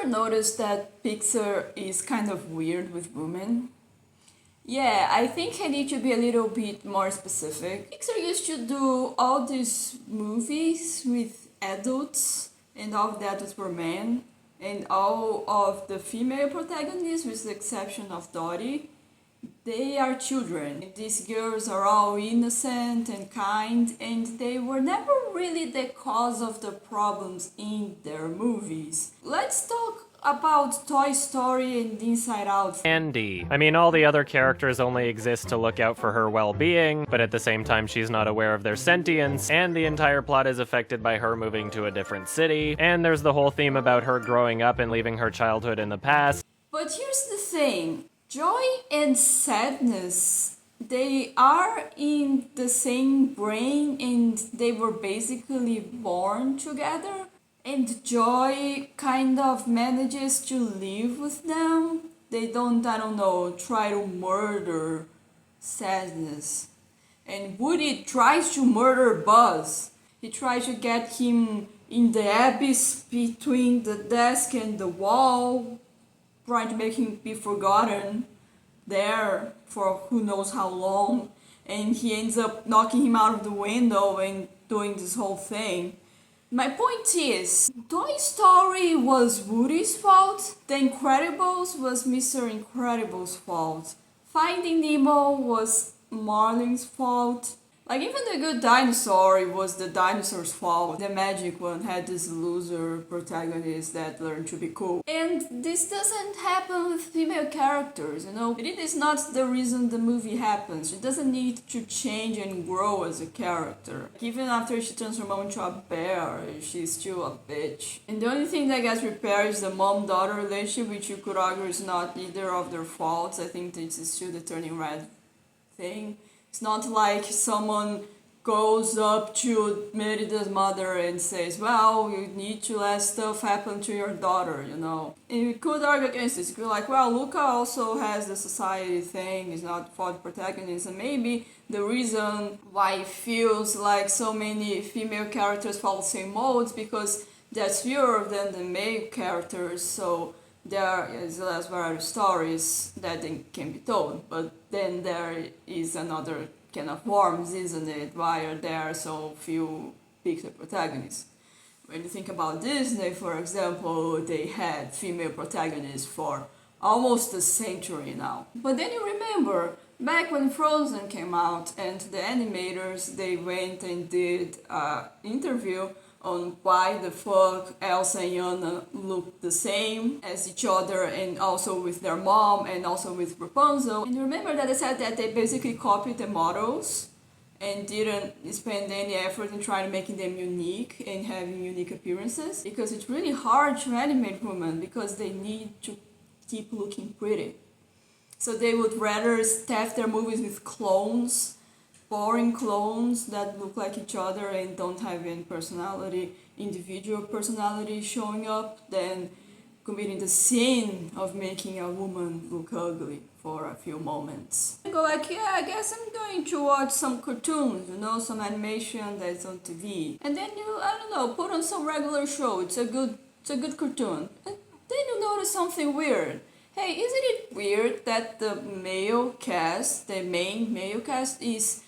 ever noticed that Pixar is kind of weird with women? Yeah, I think I need to be a little bit more specific. Pixar used to do all these movies with adults, and all of the adults were men, and all of the female protagonists, with the exception of Dottie, they are children. These girls are all innocent and kind, and they were never really the cause of the problems in their movies. Let's talk about Toy Story and Inside Out. Andy. I mean, all the other characters only exist to look out for her well-being, but at the same time she's not aware of their sentience, and the entire plot is affected by her moving to a different city, and there's the whole theme about her growing up and leaving her childhood in the past. But here's the thing. Joy and sadness, they are in the same brain and they were basically born together. And Joy kind of manages to live with them. They don't, I don't know, try to murder sadness. And Woody tries to murder Buzz. He tries to get him in the abyss between the desk and the wall, trying to make him be forgotten there for who knows how long, and he ends up knocking him out of the window and doing this whole thing. My point is, Toy Story was Woody's fault, The Incredibles was Mr. Incredible's fault, Finding Nemo was Marlin's fault. Like, even The Good Dinosaur, it was the dinosaur's fault. The Magic One had this loser protagonist that learned to be cool. And this doesn't happen with female characters, you know? It is not the reason the movie happens. She doesn't need to change and grow as a character. Even after she transforms into a bear, she's still a bitch. And the only thing that gets repaired is the mom-daughter relationship, which you could argue is not either of their faults. I think this is still the turning red thing. It's not like someone goes up to Merida's mother and says, well, you need to let stuff happen to your daughter, you know. And you could argue against this. You could be like, well, Luca also has the society thing, he's not for the protagonist, and maybe the reason why it feels like so many female characters follow the same molds because there's fewer than the male characters, so there is less variety of stories that can be told, but then there is another can of worms, isn't it? Why are there so few Pixar protagonists? When you think about Disney, for example, they had female protagonists for almost a century now. But then you remember, back when Frozen came out and the animators, they went and did an interview on why the fuck Elsa and Anna look the same as each other, and also with their mom and also with Rapunzel. And remember that they said that they basically copied the models and didn't spend any effort in trying to making them unique and having unique appearances, because it's really hard to animate women because they need to keep looking pretty. So they would rather staff their movies with clones, boring clones that look like each other and don't have any personality, individual personality showing up, than committing the sin of making a woman look ugly for a few moments. I go like, yeah, I guess I'm going to watch some cartoons, you know, some animation that's on TV. And then you, I don't know, put on some regular show, it's a good cartoon. And then you notice something weird. Hey, isn't it weird that the male cast, the main male cast, is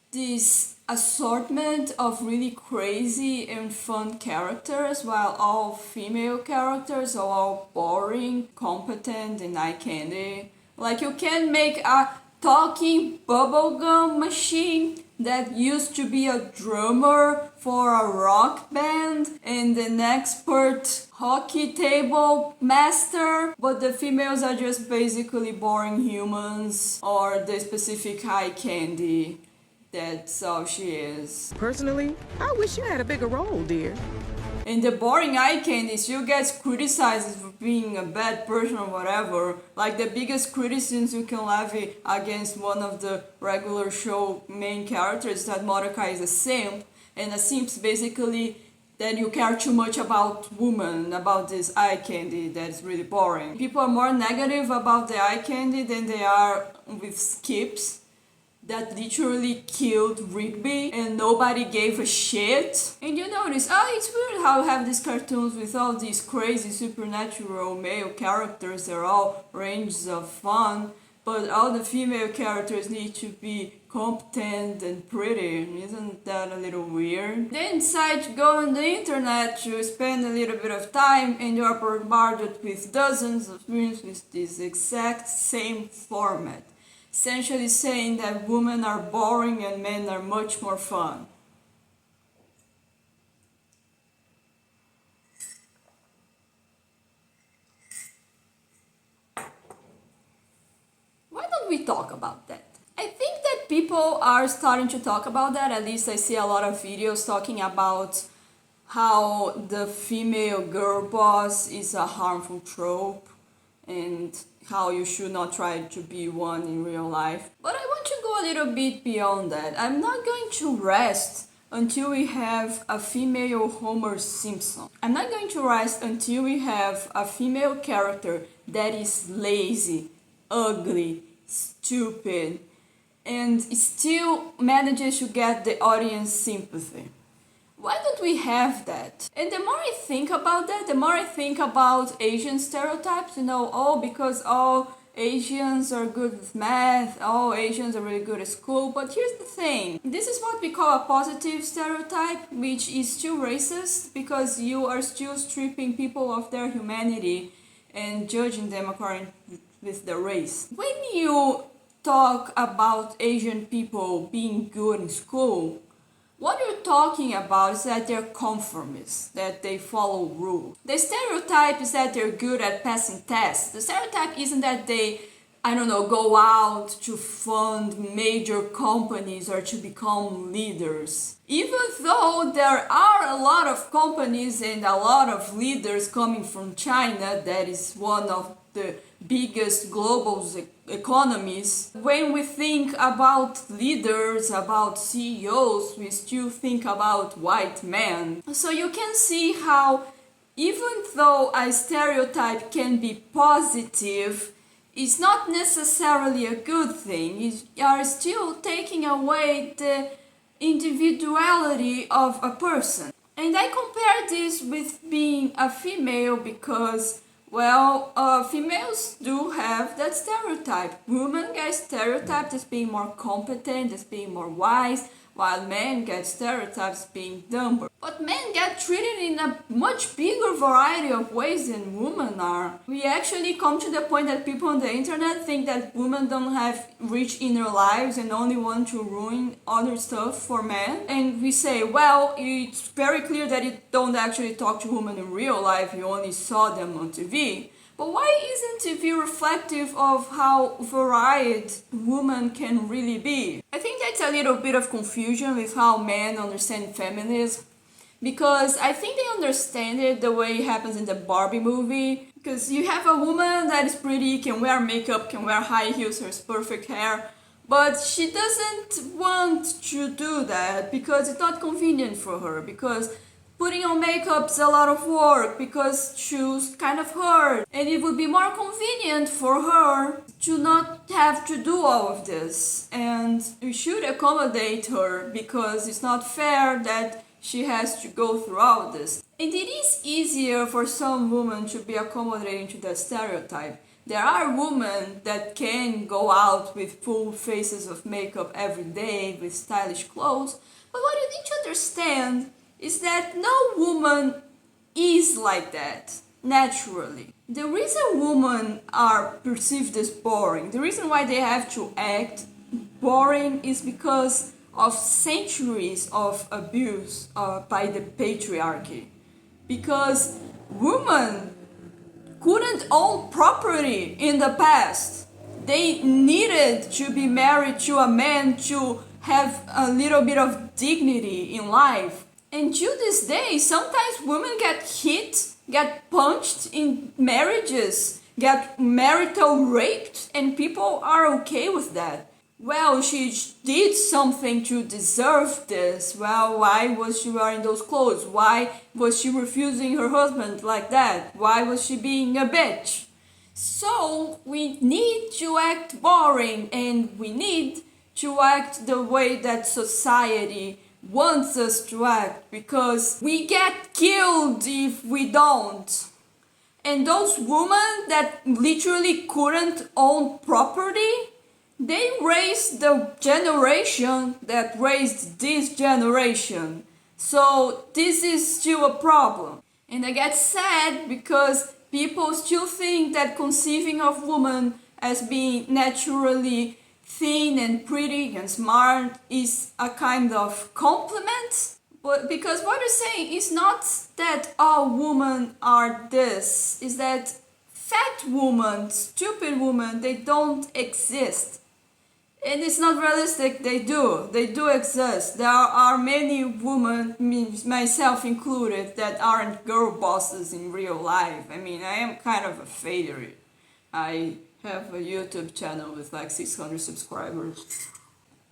this assortment of really crazy and fun characters, while all female characters are all boring, competent, and eye candy? Like, you can make a talking bubblegum machine that used to be a drummer for a rock band and an expert hockey table master, but the females are just basically boring humans or the specific eye candy. That's all she is. Personally, I wish you had a bigger role, dear. And the boring eye candy still gets criticized for being a bad person or whatever. Like, the biggest criticisms you can levy against one of the regular show main characters is that Mordecai is a simp. And a simp's basically that you care too much about women, about this eye candy that's really boring. People are more negative about the eye candy than they are with skips. that literally killed Rigby and nobody gave a shit. And you notice, it's weird how we have these cartoons with all these crazy supernatural male characters. They're all ranges of fun, but all the female characters need to be competent and pretty. Isn't that a little weird? Then decide to go on the internet to spend a little bit of time and you're bombarded with dozens of videos with this exact same format. Essentially saying that women are boring and men are much more fun. Why don't we talk about that? I think that people are starting to talk about that. At least I see a lot of videos talking about how the female girl boss is a harmful trope and how you should not try to be one in real life. But I want to go a little bit beyond that. I'm not going to rest until we have a female Homer Simpson. I'm not going to rest until we have a female character that is lazy, ugly, stupid, and still manages to get the audience sympathy. Why don't we have that? And the more I think about that, the more I think about Asian stereotypes, because all Asians are good with math, all Asians are really good at school. But here's the thing, this is what we call a positive stereotype, which is still racist because you are still stripping people of their humanity and judging them according with their race. When you talk about Asian people being good in school, what you're talking about is that they're conformists, that they follow rules. The stereotype is that they're good at passing tests. The stereotype isn't that they, go out to fund major companies or to become leaders. Even though there are a lot of companies and a lot of leaders coming from China, that is one of the biggest global economies. When we think about leaders, about CEOs, we still think about white men. So you can see how even though a stereotype can be positive, it's not necessarily a good thing. You are still taking away the individuality of a person. And I compare this with being a female because females do have that stereotype. Women get stereotyped as being more competent, as being more wise, while men get stereotypes as being dumber. But men get treated in a much bigger variety of ways than women are. We actually come to the point that people on the internet think that women don't have rich inner lives and only want to ruin other stuff for men. And we say, it's very clear that you don't actually talk to women in real life, you only saw them on TV. But why isn't TV reflective of how varied women can really be? I think that's a little bit of confusion with how men understand feminism, because I think they understand it the way it happens in the Barbie movie. Because you have a woman that is pretty, can wear makeup, can wear high heels, has perfect hair, but she doesn't want to do that because it's not convenient for her, because putting on makeup is a lot of work, because shoes kind of hurt, and it would be more convenient for her to not have to do all of this. And we should accommodate her because it's not fair that she has to go through all this. And it is easier for some women to be accommodating to that stereotype. There are women that can go out with full faces of makeup every day with stylish clothes, but what you need to understand is that no woman is like that naturally. The reason women are perceived as boring, the reason why they have to act boring, is because of centuries of abuse by the patriarchy. Because women couldn't own property in the past. They needed to be married to a man to have a little bit of dignity in life. And to this day, sometimes women get hit, get punched in marriages, get marital raped, and people are okay with that. She did something to deserve this. Why was she wearing those clothes? Why was she refusing her husband like that? Why was she being a bitch? So we need to act boring, and we need to act the way that society wants us to act, because we get killed if we don't. And those women that literally couldn't own property, they raised the generation that raised this generation. So this is still a problem. And I get sad because people still think that conceiving of women as being naturally thin and pretty and smart is a kind of compliment. But because what you're saying is not that all women are this, is that fat women, stupid women, they don't exist. And it's not realistic, they do exist. There are many women, myself included, that aren't girl bosses in real life. I mean, I am kind of a failure. I have a YouTube channel with like 600 subscribers.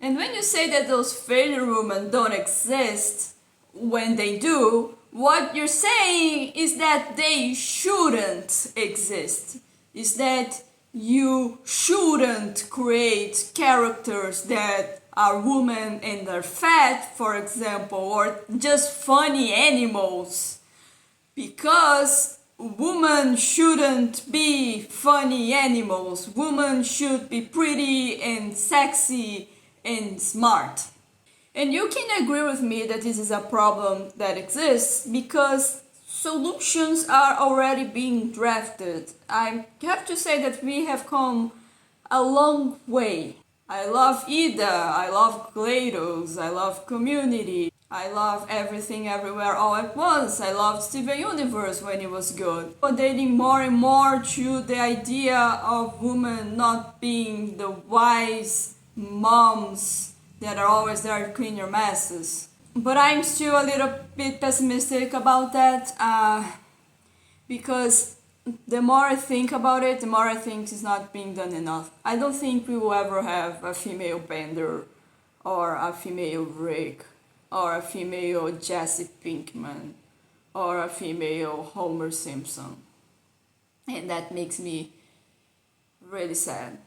And when you say that those failure women don't exist, when they do, what you're saying is that they shouldn't exist. Is that you shouldn't create characters that are women and are fat, for example, or just funny animals. Because women shouldn't be funny animals. Women should be pretty and sexy and smart. And you can agree with me that this is a problem that exists because solutions are already being drafted. I have to say that we have come a long way. I love Ida, I love GLaDOS, I love Community, I love Everything Everywhere All at Once, I loved Steven Universe when it was good. But dating more and more to the idea of women not being the wise moms that are always there to clean your messes. But I'm still a little bit pessimistic about that because the more I think about it, the more I think it's not being done enough. I don't think we will ever have a female Bender or a female Rick or a female Jesse Pinkman or a female Homer Simpson. And that makes me really sad.